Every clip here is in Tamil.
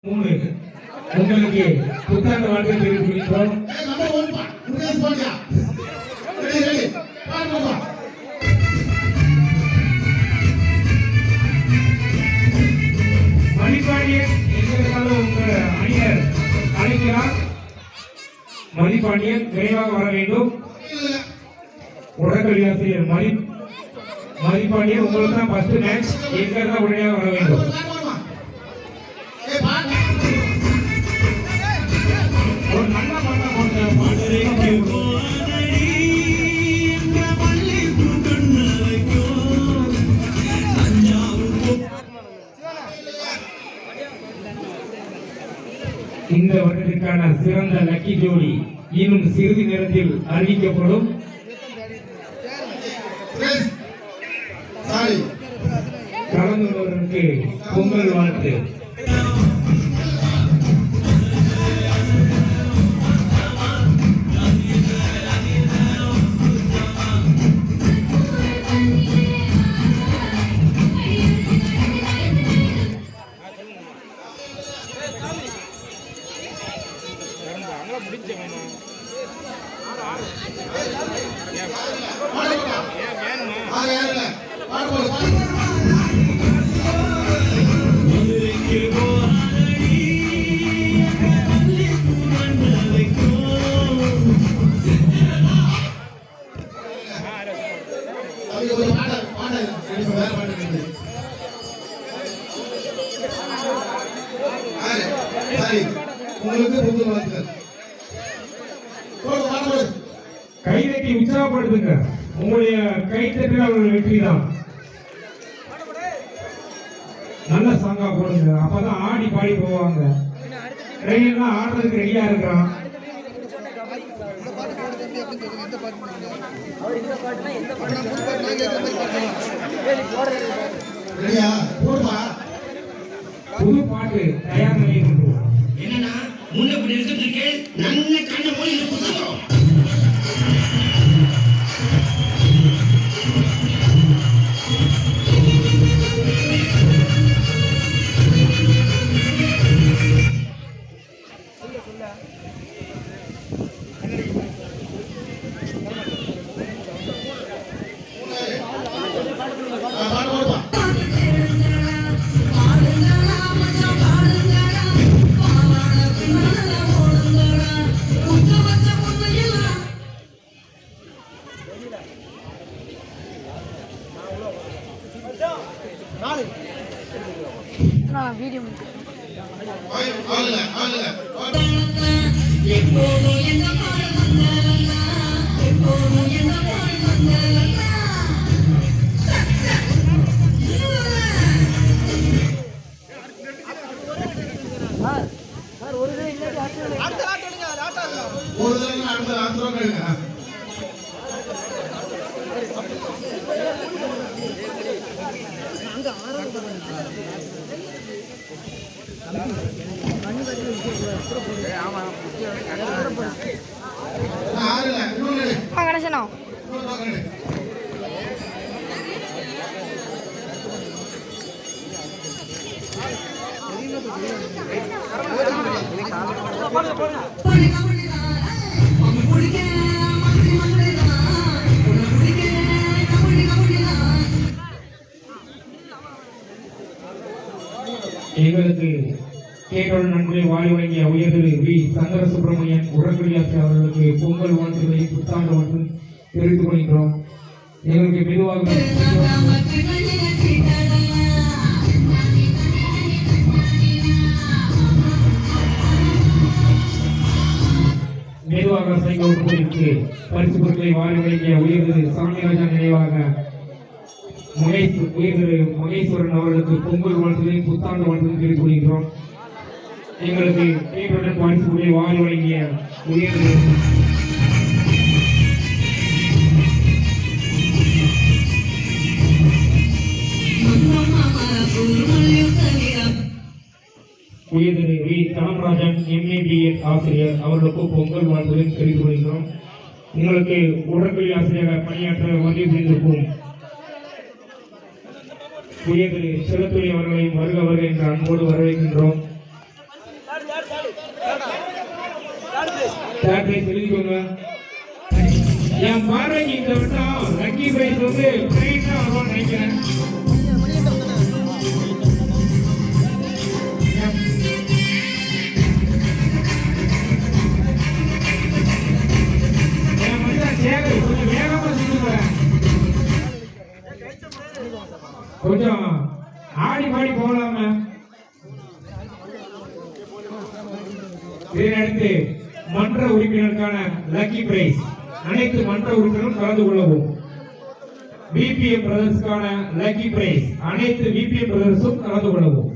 உங்களுக்கு புத்தாண்டு வாழ்க்கை தெரிவிக்கிறோம். மதிப்பாண்டியன் எங்களுக்காக உங்கள் அணியர் அழைக்கிறார். மதிப்பாண்டியன் விரைவாக வர வேண்டும். உடற்கல்வி ஆசிரியர் மதிப்பாண்டியன் உங்களுக்கு தான் ஃபர்ஸ்ட் மேட்ச், எங்களுக்காக உடனடியாக வர வேண்டும். ஒரு நல்ல பாட்டா போட்ட இந்த வருடத்திற்கான சிறந்த லக்கி ஜோடி இன்னும் சிறிது நேரத்தில் அறிவிக்கப்படும். கலந்து கொள்வதற்கு பொங்கல் வாழ்த்து. கைதட்டி உற்சாகப்படுத்துங்க. உங்களுடைய கைத்தட்டில் அவர்கள் வெற்றி தான். நல்ல சாங்கா போடுங்க, அப்பதான் ஆடி பாடி போவாங்க. ட்ரெயின்லாம் ஆடுறதுக்கு ரெடியா இருக்கிறான். புது பாட்டு தயார் பண்ணி என்னன்னா முன்னப்படி இருக்கிறதுக்கு நல்ல கண்ணை போய் புத்தகம் வீடியோ கணேசனா எங்களுக்கு கேட்டோடு நன்கொடை வாரி வழங்கிய உயர்திரு வி சங்கர சுப்பிரமணியன் உடற்கல்வியாசிரியர் அவர்களுக்கு பொங்கல் வாழ்த்துக்களை புத்தாண்டு மற்றும் தெரிவித்துக் கொள்கிறோம். எங்களுக்கு மெதுவாக சைக்கிளுக்கு பரிசு பொருட்களை வாரி வழங்கிய உயர்திரு சாமிராஜா நினைவாக உயர்திரு மகேஸ்வரன் அவர்களுக்கு பொங்கல் வாழ்த்துக்களை புத்தாண்டு வாழ்த்துக்களை தெரிவித்துக் கொள்கிறோம். எங்களுக்கு கேட்டுடன் பரிசுகளை வாரி வழங்கிய உயர்திரு வி தனராஜன் MABS ஆசிரியர் அவர்களுக்கு பொங்கல் வாழ்த்துக்களை தெரிவித்துக் கொள்கிறோம். எங்களுக்கு உடற்கல்வி ஆசிரியராக பணியாற்ற வருகை புரிந்திருக்கும் உயர்திரு செல்லத்துறை அவர்களை வருக வருக என்ற அன்போடு வரவேற்கின்றோம். தேர்ட் பிரைஸ் எழுதிக்கோங்க. என் பார்வைக்கு இந்த வட்டம் லக்கி பிரைஸ் வந்து பிரைஸா வரும்னு நினைக்கிறேன். என் மச்சான் சேகர் கொஞ்சம் வேகமா சொல்லுங்க. கொஞ்சம் ஆடி பாடி போகலாமா? இதனையடுத்து மன்ற உறுப்பினருக்கான லக்கி பிரைஸ் அனைத்து மன்ற உறுப்பினரும் கலந்து கொள்ளவும். பிபிஎம் பிரதர்ஸ்க்கான லக்கி பிரைஸ் அனைத்து பிபிஎம் பிரதர்ஸும் கலந்து கொள்ளவும்.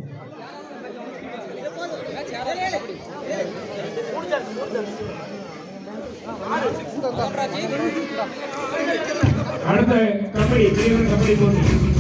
அடுத்த கபடி போட்டி